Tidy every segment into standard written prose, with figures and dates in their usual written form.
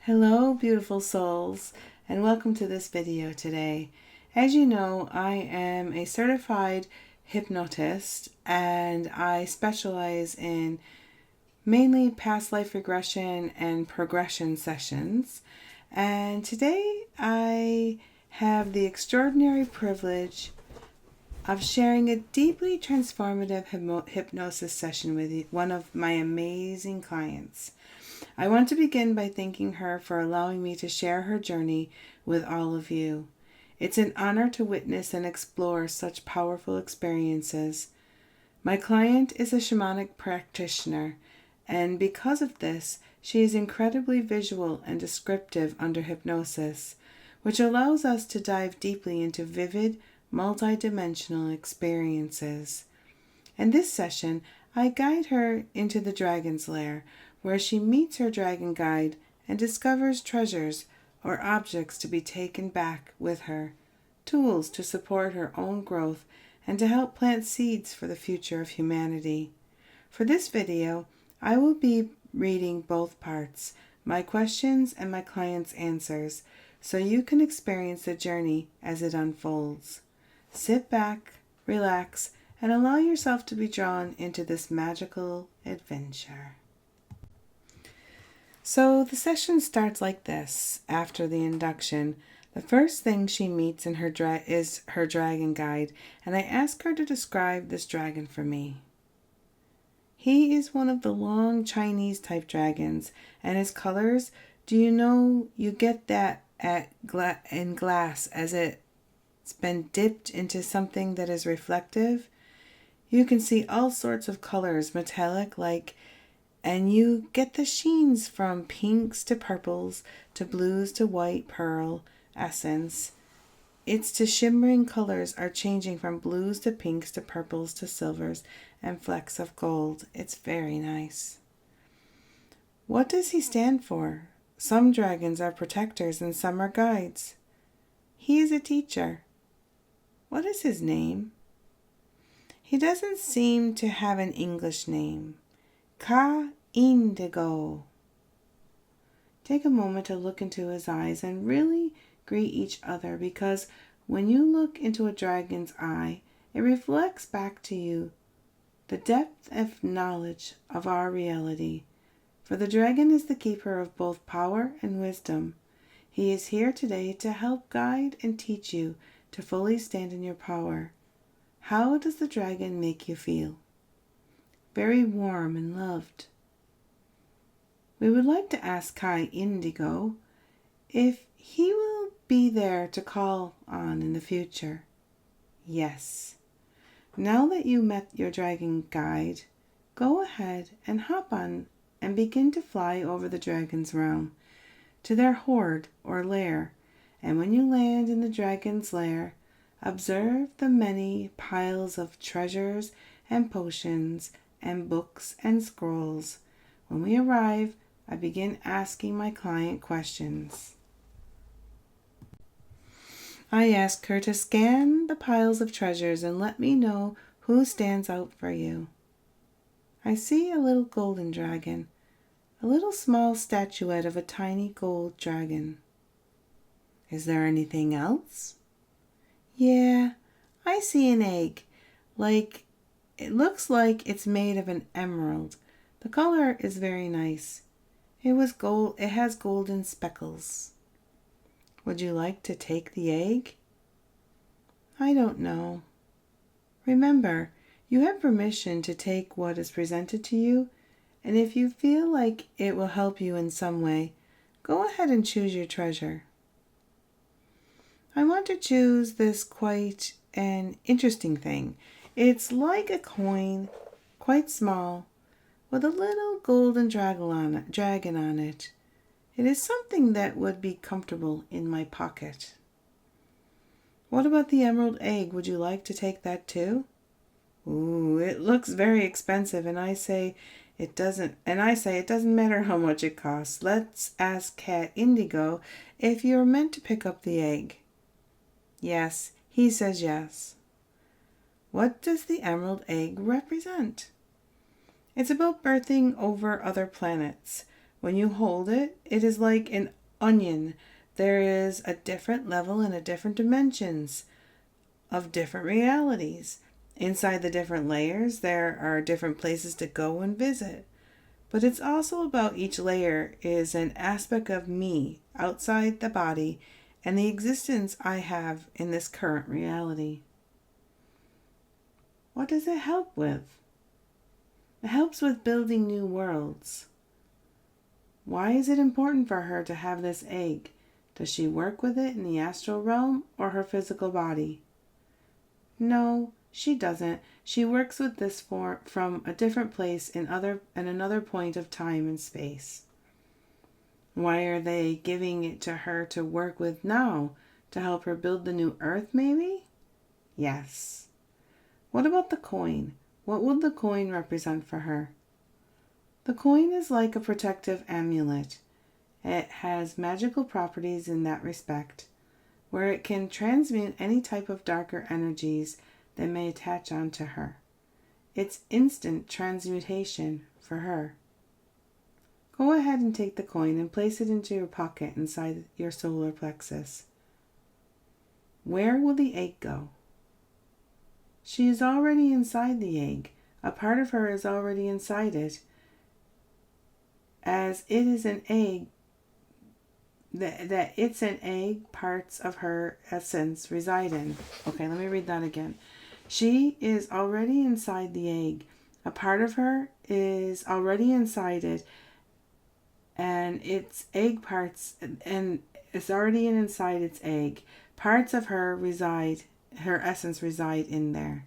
Hello, beautiful souls, and welcome to this video today. As you know, I am a certified hypnotist and I specialize in mainly past life regression and progression sessions. And today I have the extraordinary privilege of sharing a deeply transformative hypnosis session with one of my amazing clients. I want to begin by thanking her for allowing me to share her journey with all of you. It's an honor to witness and explore such powerful experiences. My client is a shamanic practitioner, and because of this, she is incredibly visual and descriptive under hypnosis, which allows us to dive deeply into vivid, multidimensional experiences. In this session, I guide her into the dragon's lair, where she meets her dragon guide and discovers treasures or objects to be taken back with her, tools to support her own growth and to help plant seeds for the future of humanity. For this video, I will be reading both parts, my questions and my client's answers, so you can experience the journey as it unfolds. Sit back, relax, and allow yourself to be drawn into this magical adventure. So the session starts like this. After the induction, the first thing she meets in is her dragon guide, and I ask her to describe this dragon for me. He is one of the long Chinese type dragons, and his colors, do you know you get that in glass as it's been dipped into something that is reflective? You can see all sorts of colors, metallic and you get the sheens from pinks to purples to blues to white pearl essence. It's to shimmering colors are changing from blues to pinks to purples to silvers and flecks of gold. It's very nice. What does he stand for? Some dragons are protectors and some are guides. He is a teacher. What is his name? He doesn't seem to have an English name. Ka-eendigo. Take a moment to look into his eyes and really greet each other, because when you look into a dragon's eye, it reflects back to you the depth of knowledge of our reality. For the dragon is the keeper of both power and wisdom. He is here today to help guide and teach you to fully stand in your power. How does the dragon make you feel? Very warm and loved. We would like to ask Ka-eendigo if he will be there to call on in the future. Yes. Now that you met your dragon guide, go ahead and hop on and begin to fly over the dragon's realm to their hoard or lair. And when you land in the dragon's lair, observe the many piles of treasures and potions and books and scrolls. When we arrive, I begin asking my client questions. I ask her to scan the piles of treasures and let me know who stands out for you. I see a little golden dragon, a little small statuette of a tiny gold dragon. Is there anything else? Yeah, I see an egg. It looks like it's made of an emerald. The color is very nice. It has golden speckles. Would you like to take the egg? I don't know. Remember, you have permission to take what is presented to you, and if you feel like it will help you in some way, go ahead and choose your treasure. I want to choose this quite an interesting thing. It's like a coin, quite small, with a little golden dragon on it. It is something that would be comfortable in my pocket. What about the emerald egg? Would you like to take that too? Ooh, it looks very expensive, and I say it doesn't matter how much it costs. Let's ask Ka-eendigo if you're meant to pick up the egg. Yes, he says yes. What does the emerald egg represent? It's about birthing over other planets. When you hold it, it is like an onion. There is a different level and a different dimensions of different realities. Inside the different layers, there are different places to go and visit. But it's also about each layer is an aspect of me outside the body and the existence I have in this current reality. What does it help with? It helps with building new worlds. Why is it important for her to have this egg? Does she work with it in the astral realm or her physical body? No, she doesn't. She works with this from a different place in another point of time and space. Why are they giving it to her to work with now? To help her build the new earth, maybe? Yes. What about the coin? What would the coin represent for her? The coin is like a protective amulet. It has magical properties in that respect, where it can transmute any type of darker energies that may attach onto her. It's instant transmutation for her. Go ahead and take the coin and place it into your pocket inside your solar plexus. Where will the egg go? She is already inside the egg. A part of her is already inside it. As it is an egg, that it's an egg, parts of her essence reside in. Okay, let me read that again. She is already inside the egg. A part of her is already inside it, and its egg parts, and it's already inside its egg. Parts of her essence reside in there.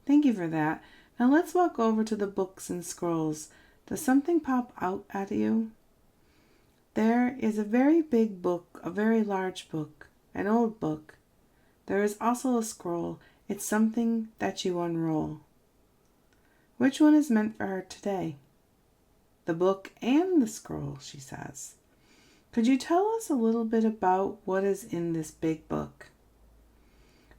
Thank you for that. Now let's walk over to the books and scrolls. Does something pop out at you? There is a very big book, a very large book, an old book. There is also a scroll. It's something that you unroll. Which one is meant for her today? The book and the scroll, she says. Could you tell us a little bit about what is in this big book?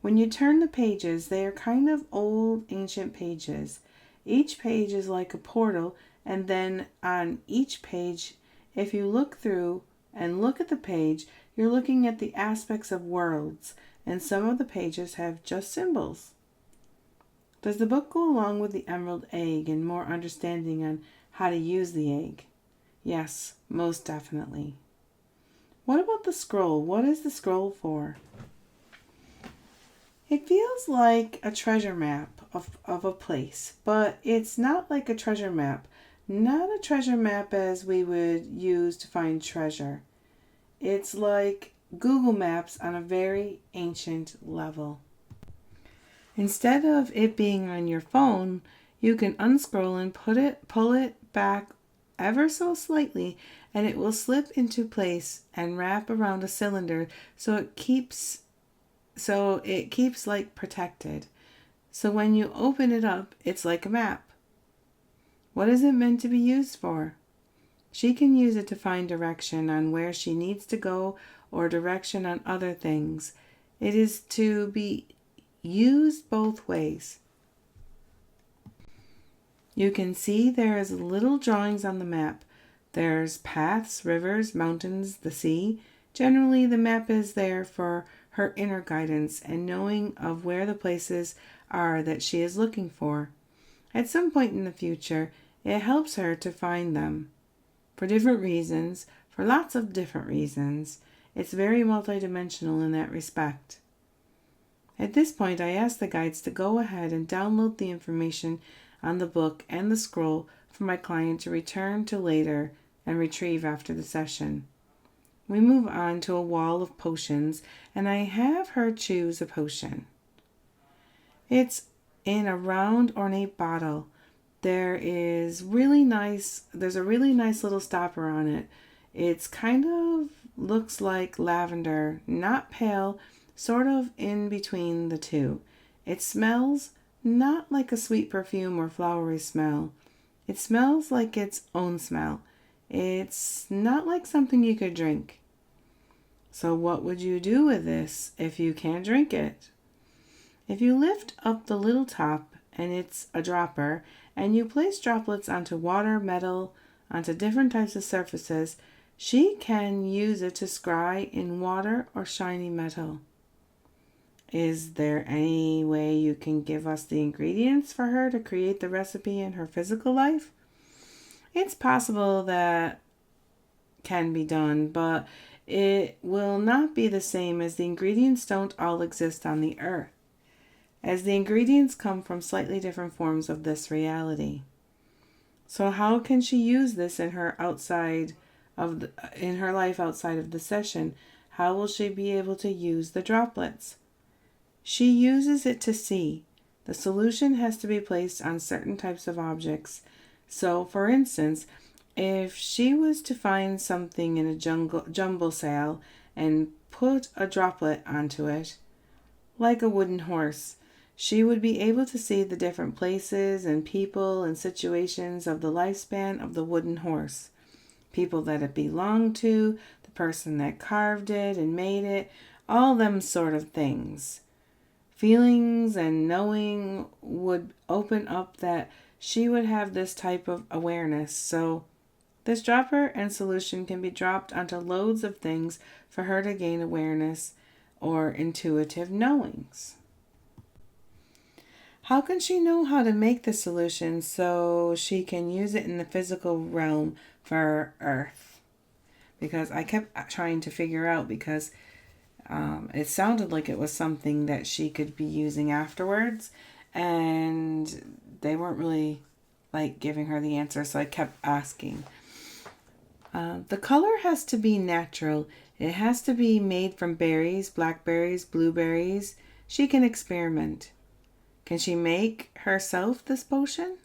When you turn the pages, they are kind of old, ancient pages. Each page is like a portal, and then on each page, if you look through and look at the page, you're looking at the aspects of worlds, and some of the pages have just symbols. Does the book go along with the emerald egg and more understanding on how to use the egg? Yes, most definitely. What about the scroll? What is the scroll for? It feels like a treasure map of a place, but it's not like a treasure map. Not a treasure map as we would use to find treasure. It's like Google Maps on a very ancient level. Instead of it being on your phone, you can unscroll and pull it back ever so slightly, and it will slip into place and wrap around a cylinder so it keeps like protected. So when you open it up, it's like a map. What is it meant to be used for? She can use it to find direction on where she needs to go or direction on other things. It is to be used both ways. You can see there is little drawings on the map. There's paths, rivers, mountains, the sea. Generally, the map is there for her inner guidance and knowing of where the places are that she is looking for. At some point in the future, it helps her to find them. For different reasons, for lots of different reasons. It's very multidimensional in that respect. At this point, I ask the guides to go ahead and download the information on the book and the scroll for my client to return to later and retrieve after the session. We move on to a wall of potions, and I have her choose a potion. It's in a round ornate bottle. There's a really nice little stopper on it. It's kind of looks like lavender, not pale, sort of in between the two. It smells not like a sweet perfume or flowery smell. It smells like its own smell. It's not like something you could drink. So what would you do with this if you can't drink it? If you lift up the little top, and it's a dropper, and you place droplets onto water, metal, onto different types of surfaces, she can use it to scry in water or shiny metal. Is there any way you can give us the ingredients for her to create the recipe in her physical life? It's possible that can be done, but it will not be the same, as the ingredients don't all exist on the earth, as the ingredients come from slightly different forms of this reality. So how can she use this in her life outside of the session? How will she be able to use the droplets? She uses it to see. The solution has to be placed on certain types of objects. So, for instance, if she was to find something in a jumble sale and put a droplet onto it, like a wooden horse, she would be able to see the different places and people and situations of the lifespan of the wooden horse. People that it belonged to, the person that carved it and made it, all them sort of things. Feelings and knowing would open up that she would have this type of awareness. So this dropper and solution can be dropped onto loads of things for her to gain awareness or intuitive knowings. How can she know how to make the solution so she can use it in the physical realm for Earth? Because I kept trying to figure out, because it sounded like it was something that she could be using afterwards, and they weren't really like giving her the answer, so I kept asking. The color has to be natural. It has to be made from berries, blackberries, blueberries. She can experiment. Can she make herself this potion?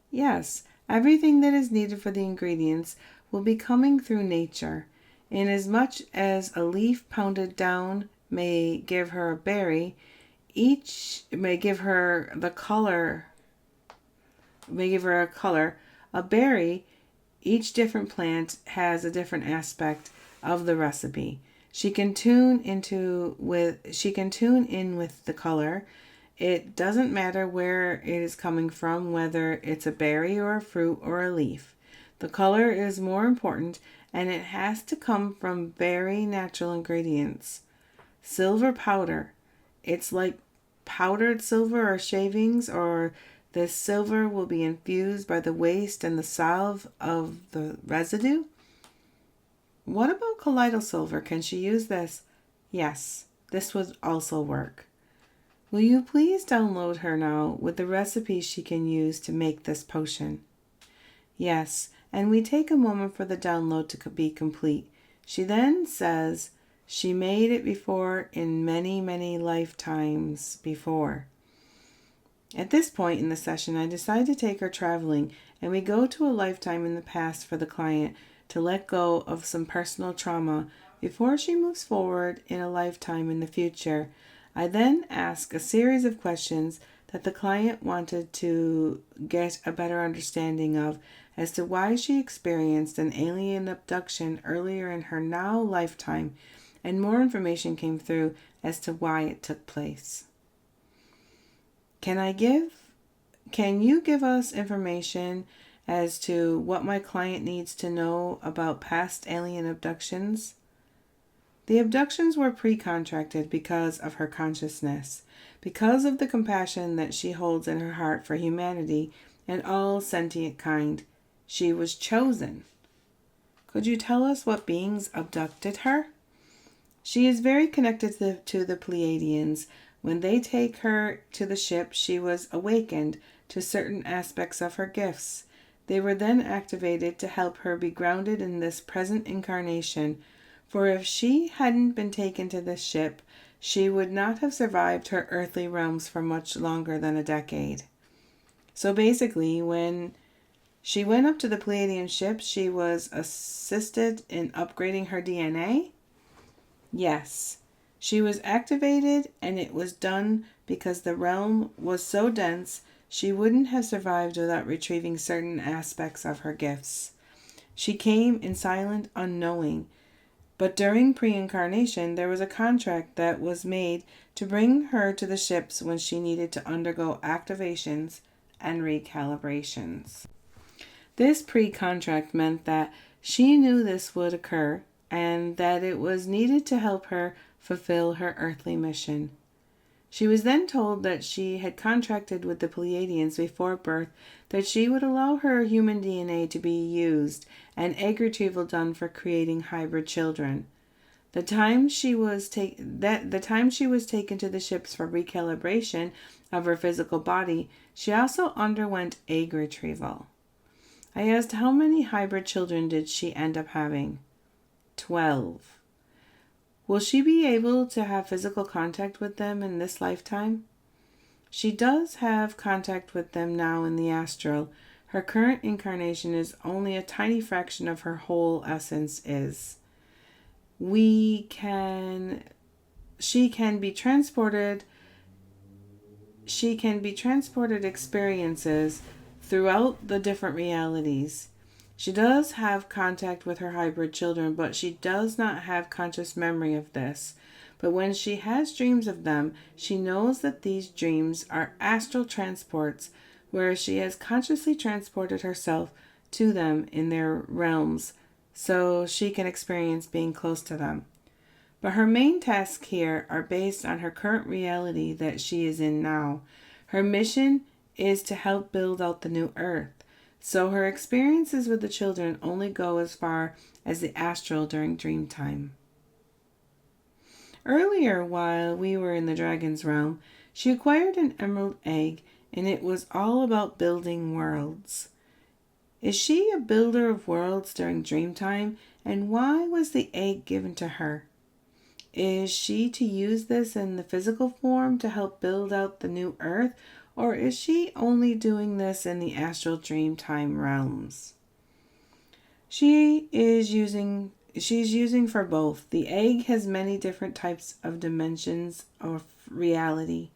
Yes, everything that is needed for the ingredients will be coming through nature. Inasmuch as a leaf pounded down may give her a berry, each may give her the color, a berry. Each different plant has a different aspect of the recipe. She can tune in with the color. It doesn't matter where it is coming from, whether it's a berry or a fruit or a leaf. The color is more important, and it has to come from very natural ingredients. Silver powder. It's like powdered silver or shavings, or this silver will be infused by the waste and the salve of the residue. What about colloidal silver? Can she use this? Yes, this would also work. Will you please download her now with the recipes she can use to make this potion? Yes, and we take a moment for the download to be complete. She then says she made it before in many, many lifetimes before. At this point in the session, I decide to take her traveling, and we go to a lifetime in the past for the client to let go of some personal trauma before she moves forward in a lifetime in the future. I then ask a series of questions that the client wanted to get a better understanding of as to why she experienced an alien abduction earlier in her now lifetime, and more information came through as to why it took place. Can you give us information as to what my client needs to know about past alien abductions? The abductions were pre-contracted because of her consciousness, because of the compassion that she holds in her heart for humanity and all sentient kind. She was chosen. Could you tell us what beings abducted her? She is very connected to the Pleiadians. When they take her to the ship, she was awakened to certain aspects of her gifts. They were then activated to help her be grounded in this present incarnation. For if she hadn't been taken to this ship, she would not have survived her earthly realms for much longer than a decade. So basically, when she went up to the Pleiadian ship, she was assisted in upgrading her DNA? Yes. She was activated, and it was done because the realm was so dense she wouldn't have survived without retrieving certain aspects of her gifts. She came in silent unknowing. But during pre-incarnation, there was a contract that was made to bring her to the ships when she needed to undergo activations and recalibrations. This pre-contract meant that She knew this would occur and that it was needed to help her fulfill her earthly mission. She was then told that she had contracted with the Pleiadians before birth that she would allow her human DNA to be used and egg retrieval done for creating hybrid children. The time she was taken to the ships for recalibration of her physical body, she also underwent egg retrieval. I asked how many hybrid children did she end up having? 12. Will she be able to have physical contact with them in this lifetime? She does have contact with them now in the astral. Her current incarnation is only a tiny fraction of her whole essence is. She can be transported experiences throughout the different realities. She does have contact with her hybrid children, but she does not have conscious memory of this. But when she has dreams of them, she knows that these dreams are astral transports, where she has consciously transported herself to them in their realms, so she can experience being close to them. But her main tasks here are based on her current reality that she is in now. Her mission is to help build out the new earth. So her experiences with the children only go as far as the astral during dream time. Earlier, while we were in the dragon's realm, she acquired an emerald egg, and it was all about building worlds. Is she a builder of worlds during dream time, and why was the egg given to her? Is she to use this in the physical form to help build out the new earth, or is she only doing this in the astral dream time realms? She's using for both. The egg has many different types of dimensions of reality.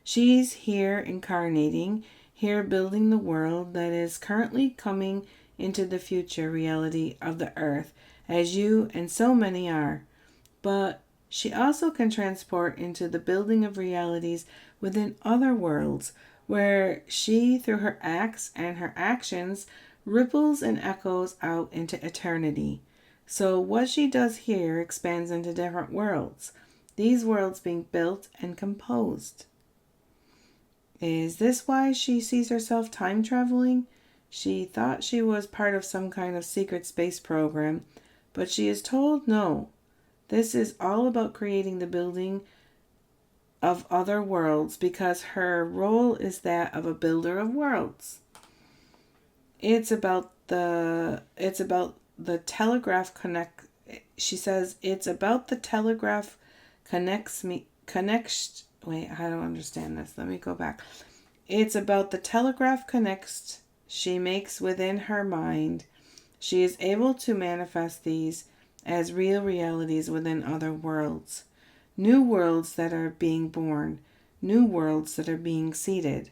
She's here incarnating, here building the world that is currently coming into the future reality of the earth, as you and so many are. But she also can transport into the building of realities within other worlds, where she, through her acts and her actions, ripples and echoes out into eternity. So what she does here expands into different worlds, these worlds being built and composed. Is this why she sees herself time traveling? She thought she was part of some kind of secret space program, but she is told no. This is all about creating the building of other worlds, because her role is that of a builder of worlds. It's about the telegraph connect. She says it's about the telegraph connects. Wait, I don't understand this. Let me go back. It's about the telegraph connects she makes within her mind. She is able to manifest these as real realities within other worlds. New worlds that are being born, new worlds that are being seeded.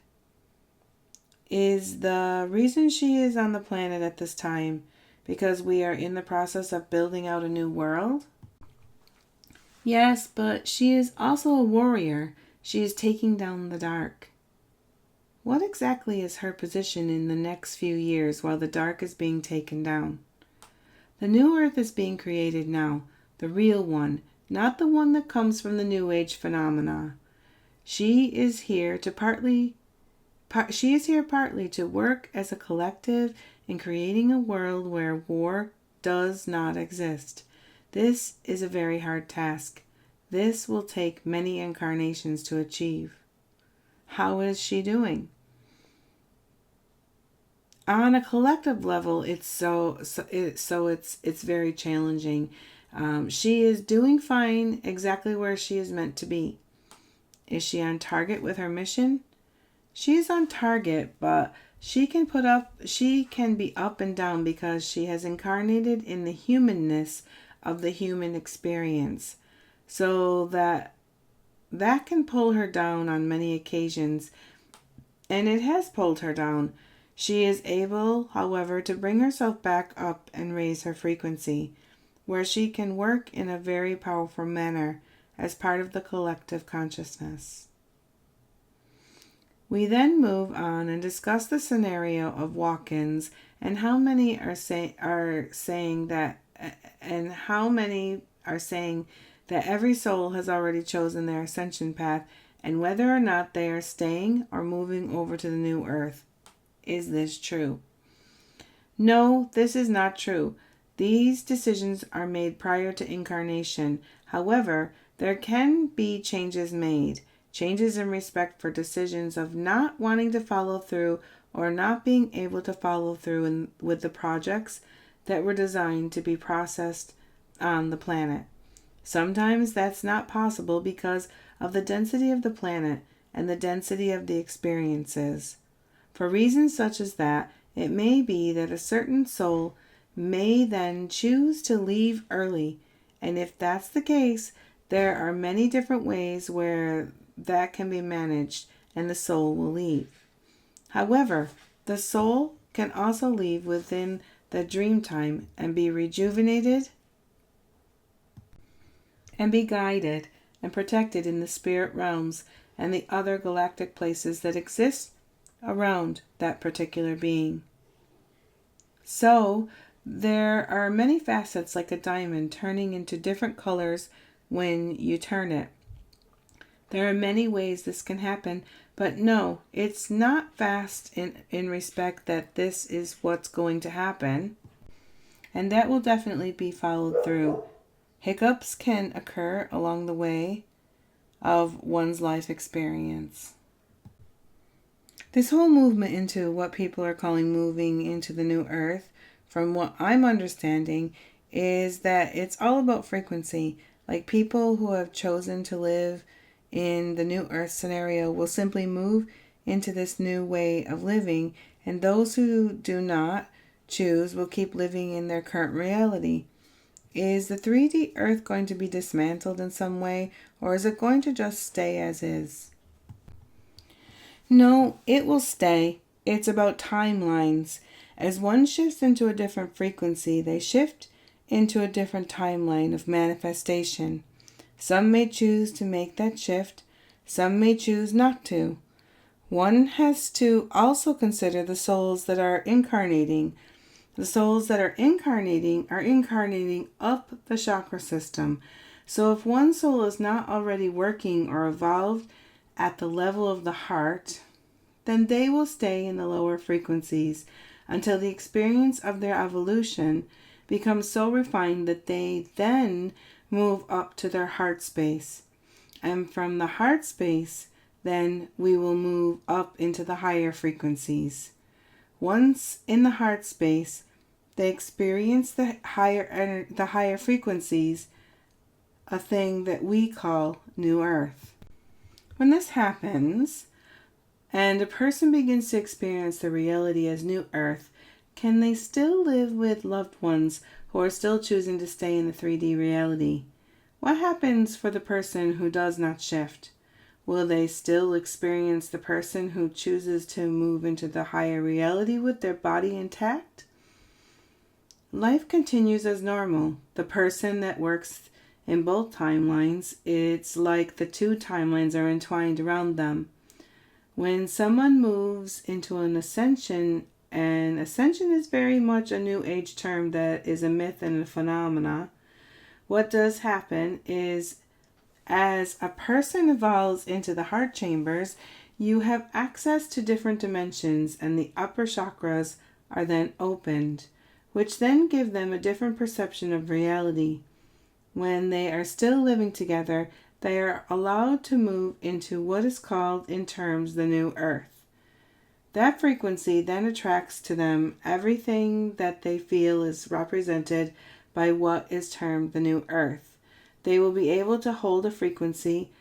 Is the reason she is on the planet at this time because we are in the process of building out a new world? Yes, but she is also a warrior. She is taking down the dark. What exactly is her position in the next few years while the dark is being taken down? The new earth is being created now, the real one, not the one that comes from the New Age phenomena. She is here partly to work as a collective in creating a world where war does not exist. This is a very hard task. This will take many incarnations to achieve. How is she doing? On a collective level, it's very challenging. She is doing fine exactly where she is meant to be. Is she on target with her mission? She is on target, but she can be up and down because she has incarnated in the humanness of the human experience. So that can pull her down on many occasions, and it has pulled her down. She is able, however, to bring herself back up and raise her frequency, where she can work in a very powerful manner as part of the collective consciousness. We then move on and discuss the scenario of walk-ins and how many are saying that every soul has already chosen their ascension path, and whether or not they are staying or moving over to the new earth. Is this true? No, this is not true. These decisions are made prior to incarnation. However, there can be changes made. Changes in respect for decisions of not wanting to follow through or not being able to follow through with the projects that were designed to be processed on the planet. Sometimes that's not possible because of the density of the planet and the density of the experiences. For reasons such as that, it may be that a certain soul may then choose to leave early, and if that's the case, there are many different ways where that can be managed and the soul will leave. However, the soul can also leave within the dream time and be rejuvenated and be guided and protected in the spirit realms and the other galactic places that exist around that particular being. So, there are many facets like a diamond turning into different colors when you turn it. There are many ways this can happen, but no, it's not fast in respect that this is what's going to happen, and that will definitely be followed through. Hiccups can occur along the way of one's life experience. This whole movement into what people are calling moving into the new earth, from what I'm understanding, is that it's all about frequency. Like people who have chosen to live in the new earth scenario will simply move into this new way of living, and those who do not choose will keep living in their current reality. Is the 3D earth going to be dismantled in some way, or is it going to just stay as is? No, it will stay. It's about timelines. As one shifts into a different frequency, they shift into a different timeline of manifestation. Some may choose to make that shift. Some may choose not to. One has to also consider the souls that are incarnating. The souls that are incarnating up the chakra system. So if one soul is not already working or evolved at the level of the heart, then they will stay in the lower frequencies until the experience of their evolution becomes so refined that they then move up to their heart space. And from the heart space, then we will move up into the higher frequencies. Once in the heart space, they experience the higher frequencies, a thing that we call New Earth. When this happens, and a person begins to experience the reality as New Earth, can they still live with loved ones who are still choosing to stay in the 3D reality? What happens for the person who does not shift? Will they still experience the person who chooses to move into the higher reality with their body intact? Life continues as normal. The person that works in both timelines, it's like the two timelines are entwined around them. When someone moves into an ascension, and ascension is very much a new age term that is a myth and a phenomena, what does happen is as a person evolves into the heart chambers, you have access to different dimensions, and the upper chakras are then opened, which then give them a different perception of reality. When they are still living together, they are allowed to move into what is called in terms the New Earth. That frequency then attracts to them everything that they feel is represented by what is termed the New Earth. They will be able to hold a frequency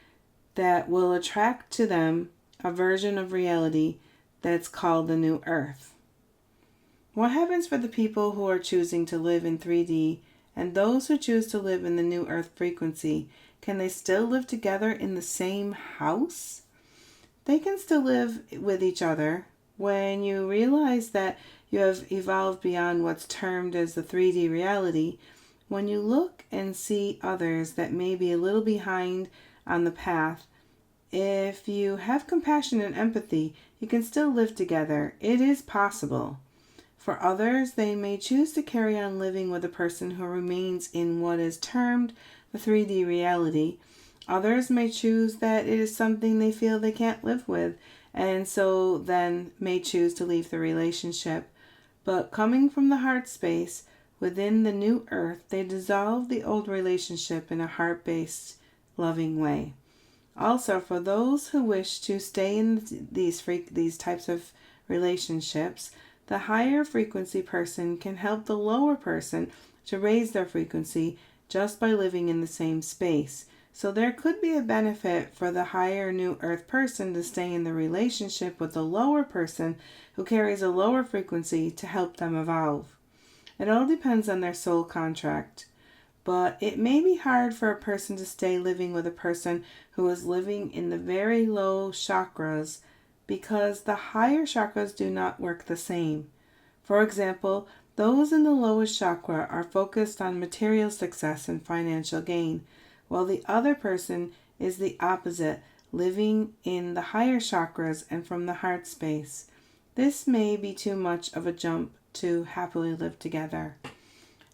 that will attract to them a version of reality that's called the New Earth. What happens for the people who are choosing to live in 3D and those who choose to live in the New Earth frequency? Can they still live together in the same house? They can still live with each other. When you realize that you have evolved beyond what's termed as the 3D reality, when you look and see others that may be a little behind on the path, if you have compassion and empathy, you can still live together. It is possible. For others, they may choose to carry on living with a person who remains in what is termed the 3D reality. Others may choose that it is something they feel they can't live with, and so then may choose to leave the relationship. But coming from the heart space, within the new earth, they dissolve the old relationship in a heart-based, loving way. Also, for those who wish to stay in these types of relationships, the higher frequency person can help the lower person to raise their frequency just by living in the same space. So there could be a benefit for the higher new earth person to stay in the relationship with the lower person who carries a lower frequency to help them evolve. It all depends on their soul contract. But it may be hard for a person to stay living with a person who is living in the very low chakras because the higher chakras do not work the same. For example, those in the lowest chakra are focused on material success and financial gain, while the other person is the opposite, living in the higher chakras and from the heart space. This may be too much of a jump to happily live together.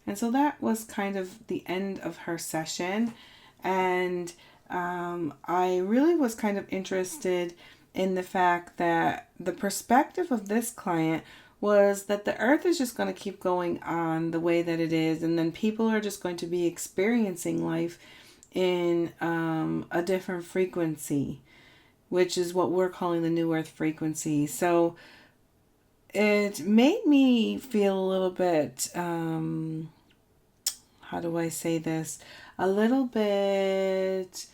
And so that was kind of the end of her session. And I really was kind of interested in the fact that the perspective of this client was that the earth is just going to keep going on the way that it is. And then people are just going to be experiencing life in a different frequency, which is what we're calling the new earth frequency. So it made me feel a little bit, how do I say this? A little bit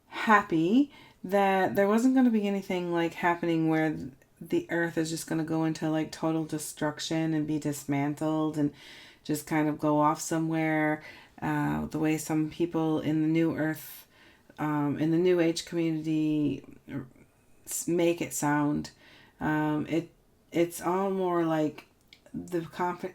happy that there wasn't going to be anything like happening where the earth is just going to go into like total destruction and be dismantled and just kind of go off somewhere, the way some people in the new earth, in the new age community make it sound. It's all more like the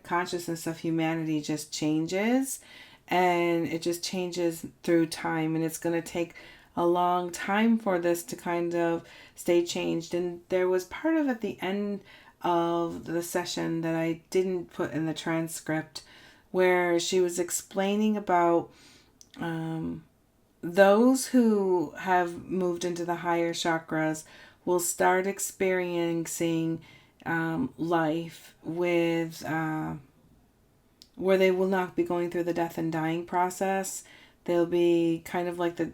consciousness of humanity just changes, and it just changes through time, and it's going to take a long time for this to kind of stay changed. And there was part of at the end of the session that I didn't put in the transcript where she was explaining about those who have moved into the higher chakras will start experiencing life with where they will not be going through the death and dying process. They'll be kind of like the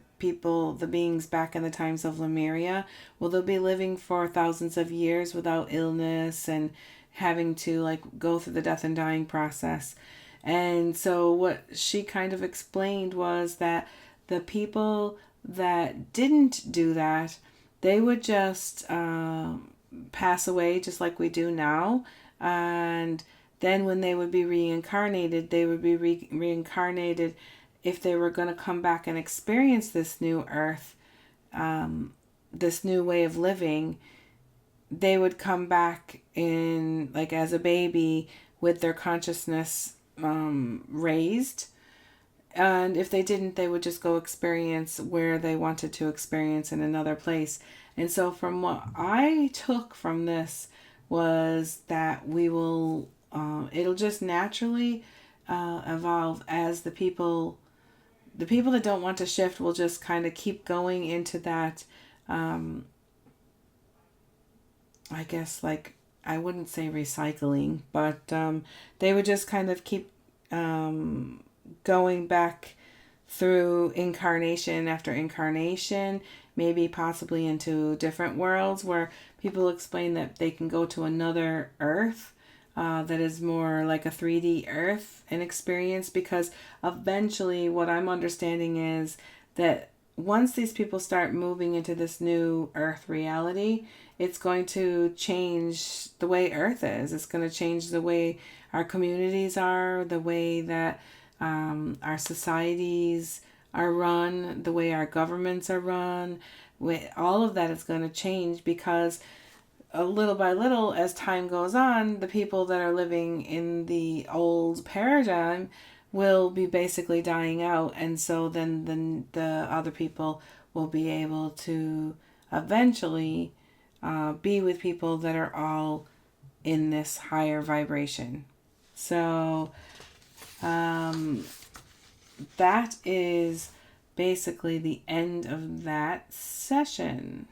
beings back in the times of Lemuria. Well, they'll be living for thousands of years without illness and having to like go through the death and dying process. And so what she kind of explained was that the people that didn't do that, they would just pass away just like we do now. And then when they would be reincarnated, they would be reincarnated if they were going to come back and experience this new earth, this new way of living. They would come back in like as a baby with their consciousness raised. And if they didn't, they would just go experience where they wanted to experience in another place. And so from what I took from this was that we will, it'll just naturally evolve as the people that don't want to shift will just kind of keep going into that, I guess, like, I wouldn't say recycling, but they would just kind of keep going back through incarnation after incarnation, maybe possibly into different worlds where people explain that they can go to another earth that is more like a 3D earth and experience, because eventually what I'm understanding is that once these people start moving into this new earth reality, it's going to change the way earth is. It's going to change the way our communities are, the way that our societies are run, the way our governments are run. All of that is going to change because little by little, as time goes on, the people that are living in the old paradigm will be basically dying out. And so then the other people will be able to eventually be with people that are all in this higher vibration. So that is basically the end of that session.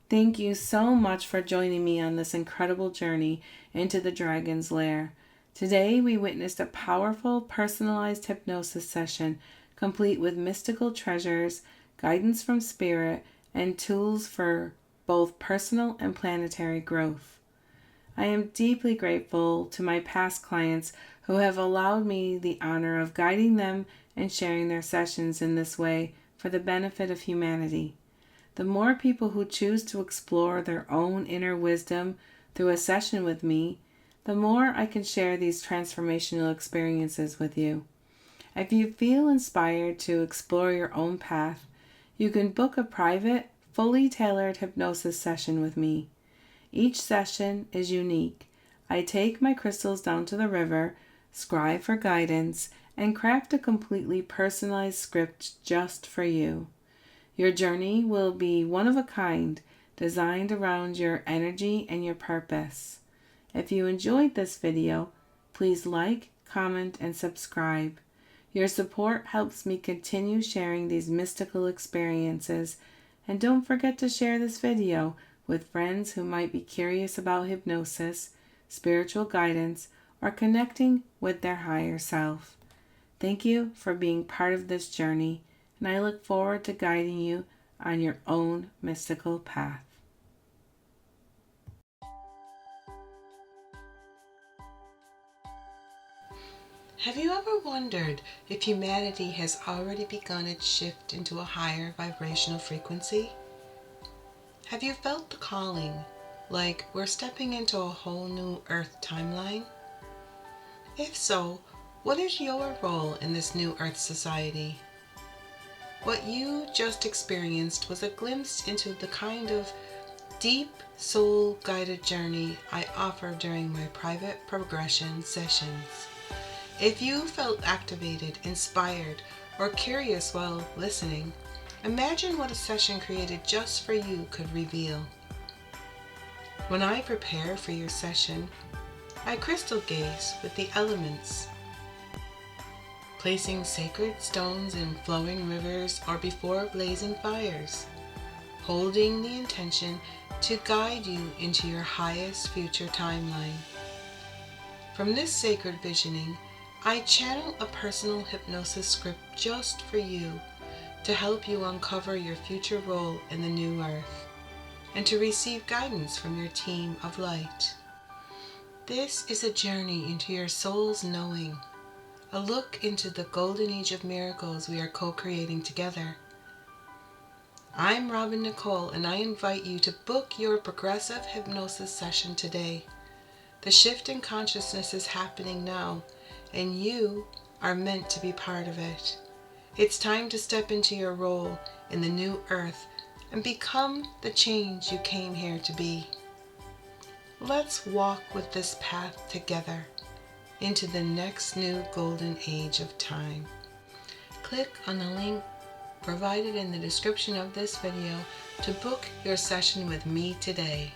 Thank you so much for joining me on this incredible journey into the dragon's lair. Today we witnessed a powerful personalized hypnosis session complete with mystical treasures, guidance from spirit, and tools for both personal and planetary growth. I am deeply grateful to my past clients who have allowed me the honor of guiding them and sharing their sessions in this way for the benefit of humanity. The more people who choose to explore their own inner wisdom through a session with me, the more I can share these transformational experiences with you. If you feel inspired to explore your own path, you can book a private, fully tailored hypnosis session with me. Each session is unique. I take my crystals down to the river, scribe for guidance, and craft a completely personalized script just for you. Your journey will be one of a kind, designed around your energy and your purpose. If you enjoyed this video, please like, comment, and subscribe. Your support helps me continue sharing these mystical experiences, and don't forget to share this video with friends who might be curious about hypnosis, spiritual guidance, or connecting with their higher self. Thank you for being part of this journey, and I look forward to guiding you on your own mystical path. Have you ever wondered if humanity has already begun its shift into a higher vibrational frequency? Have you felt the calling, like we're stepping into a whole new Earth timeline? If so, what is your role in this new Earth society? What you just experienced was a glimpse into the kind of deep soul-guided journey I offer during my private progression sessions. If you felt activated, inspired, or curious while listening, imagine what a session created just for you could reveal. When I prepare for your session, I crystal gaze with the elements, placing sacred stones in flowing rivers or before blazing fires, holding the intention to guide you into your highest future timeline. From this sacred visioning, I channel a personal hypnosis script just for you to help you uncover your future role in the new Earth and to receive guidance from your team of light. This is a journey into your soul's knowing, a look into the golden age of miracles we are co-creating together. I'm Robin Nicole, and I invite you to book your progressive hypnosis session today. The shift in consciousness is happening now, and you are meant to be part of it. It's time to step into your role in the new Earth and become the change you came here to be. Let's walk with this path together into the next new golden age of time. Click on the link provided in the description of this video to book your session with me today.